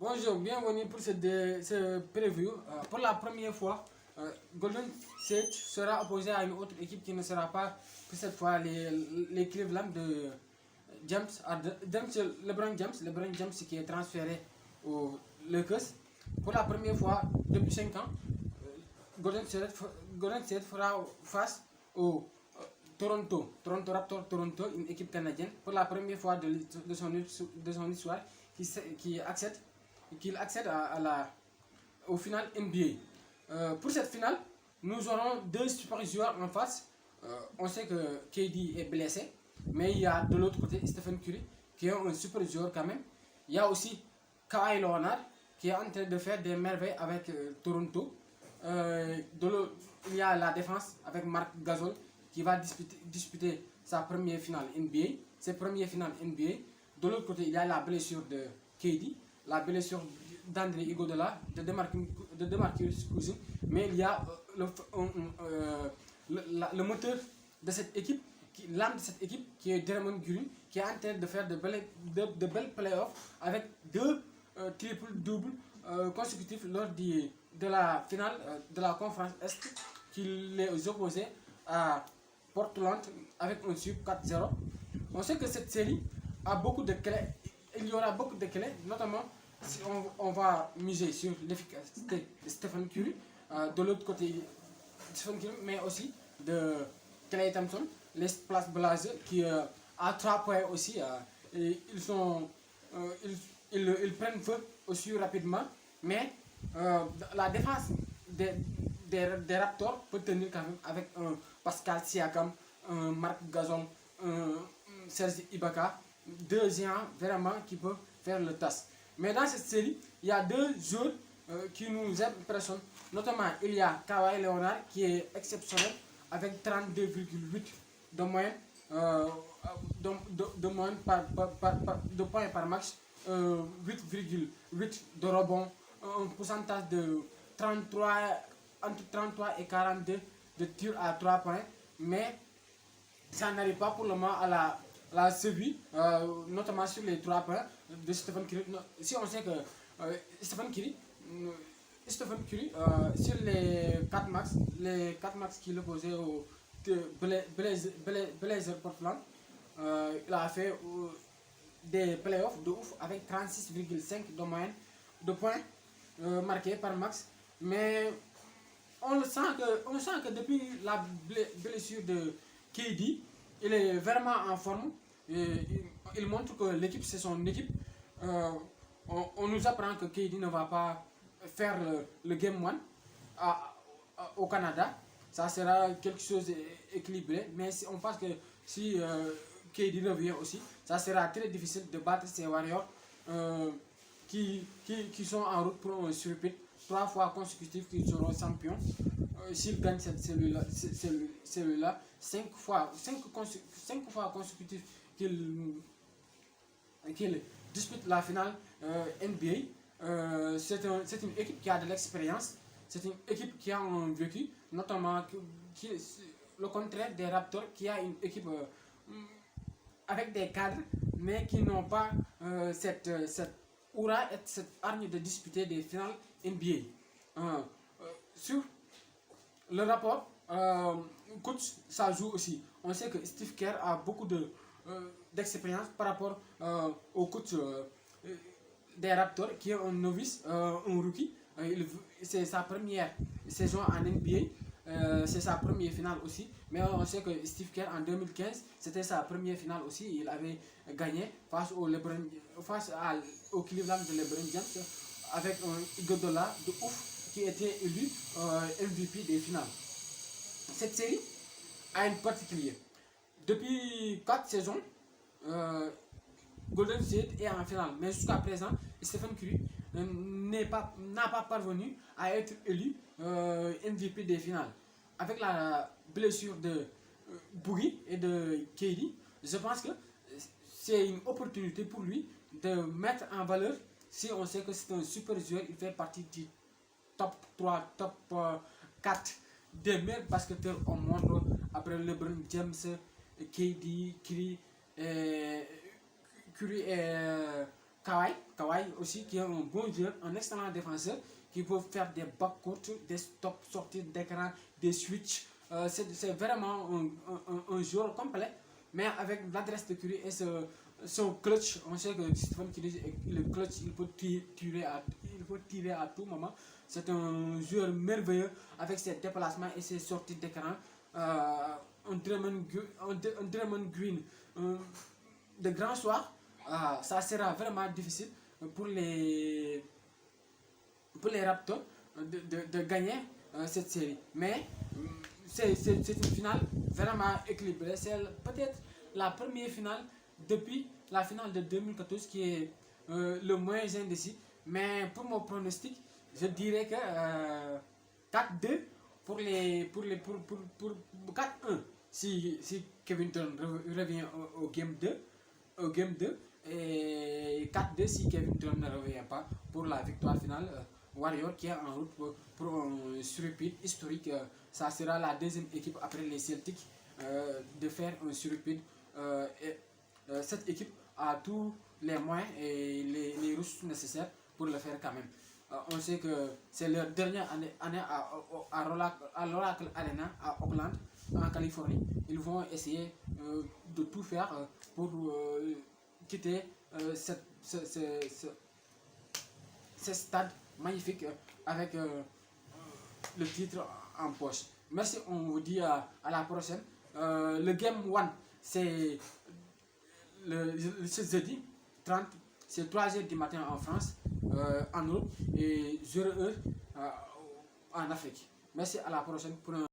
Bonjour, bienvenue pour ce preview. Pour la première fois, Golden State sera opposé à une autre équipe qui ne sera pas pour cette fois les Cleveland de James, LeBron James qui est transféré aux Lakers. Pour la première fois depuis 5 ans, Golden State fera face au Toronto Raptors Toronto, une équipe canadienne, pour la première fois de son histoire qui accède au final NBA. Pour cette finale, nous aurons deux super joueurs en face. On sait que KD est blessé, mais il y a de l'autre côté Stephen Curry qui est un super joueur quand même. Il y a aussi Kawhi Leonard qui est en train de faire des merveilles avec Toronto. Il y a la défense avec Marc Gasol qui va disputer sa première finale NBA, ses premières finales NBA. De l'autre côté, il y a la blessure de KD, la blessure d'André Iguodala, de DeMarcus Cousins, mais il y a le moteur de cette équipe, l'âme de cette équipe qui est Draymond Green, qui est en train de faire de belles playoffs avec deux triple-doubles consécutifs lors de la finale de la conférence Est qui les opposait à Portland avec un sub 4-0. On sait que cette série a beaucoup de clés. Il y aura beaucoup de clés, notamment si on va miser sur l'efficacité de Stephen Curry, de l'autre côté Stephen Curry, mais aussi de Klay Thompson, les Splash Blazers qui à 3 points aussi, ils prennent feu aussi rapidement, mais la défense des Raptors peut tenir quand même avec un Pascal Siakam, un Marc Gasol, un Serge Ibaka, deux géants vraiment qui peuvent faire le tasse. Mais dans cette série, il y a deux joueurs qui nous impressionnent. Notamment, il y a Kawhi Leonard qui est exceptionnel avec 32,8 de moyenne, de points par match, 8,8 de rebond, un pourcentage de 33, entre 33 et 42 de tirs à 3 points. Mais ça n'arrive pas pour le moment à la série, notamment sur les 3 points de Stephen Curry. Si on sait que Stephen Curry, sur les 4 matchs qu'il opposait au Blazer Portland, il a fait des playoffs de ouf avec 36,5 de moyenne de points marqués par match. Mais on sent que depuis la blessure de KD, il est vraiment en forme. Il montre que l'équipe, c'est son équipe. On nous apprend que KD ne va pas faire le Game 1 au Canada. Ça sera quelque chose d'équilibré. Mais on pense que si KD revient aussi, ça sera très difficile de battre ces Warriors qui sont en route pour un surpit. 3 fois consécutifs qu'ils seront champions. S'ils gagnent cette cellule-là, 5 fois consécutifs qu'ils disputent la finale NBA. C'est une équipe qui a de l'expérience, c'est une équipe qui a un vécu, notamment le contraire des Raptors, qui a une équipe avec des cadres, mais qui n'ont pas cette aura et cette hargne de disputer des finales NBA. Sur le rapport coach, ça joue aussi. On sait que Steve Kerr a beaucoup d'expérience par rapport au coach des Raptors, qui est un novice, un rookie. C'est sa première saison en NBA. C'est sa première finale aussi. Mais on sait que Steve Kerr en 2015, c'était sa première finale aussi. Il avait gagné face au Cleveland de LeBron James avec un Iguodala de ouf qui était élu MVP des finales. Cette série a une particulier. Depuis 4 saisons, Golden State est en finale. Mais jusqu'à présent, Stephen Curry n'a pas parvenu à être élu MVP des finales. Avec la blessure de Boogie et de KD, je pense que c'est une opportunité pour lui de mettre en valeur, si on sait que c'est un super joueur, il fait partie du top 3, top 4 des meilleurs basketteurs au monde après LeBron James, KD, Curry et Kawhi aussi, qui est un bon joueur, un excellent défenseur, qui peut faire des bacs courtes, des stops, sorties d'écran, des switches. C'est vraiment un joueur complet, mais avec l'adresse de Curry et son clutch. On sait que Stephen Curry, le clutch, il peut tirer à tout moment. C'est un joueur merveilleux avec ses déplacements et ses sorties d'écran. Un Draymond Green de grand soir, ça sera vraiment difficile pour les, pour les Raptors de gagner cette série. Mais c'est une finale vraiment équilibrée. C'est peut-être la première finale depuis la finale de 2014 qui est le moins indécis. Mais pour mon pronostic, je dirais que 4-2 pour 4-1 si Kevin Durant revient au game 2 et 4-2 si Kevin Durant ne revient pas pour la victoire finale. Warrior qui est en route pour un surrepeat historique. Ça sera la deuxième équipe après les Celtics de faire un surrepeat. Cette équipe a tous les moyens et les ressources nécessaires pour le faire quand même. On sait que c'est leur dernière année à l'Oracle Arena à Oakland, en Californie. Ils vont essayer de tout faire pour quitter ce stade magnifique avec le titre en poche. Merci, on vous dit à la prochaine. Le Game 1, c'est ce jeudi 30, c'est 3h du matin en France, en Europe, et 0h en Afrique. Merci, à la prochaine pour un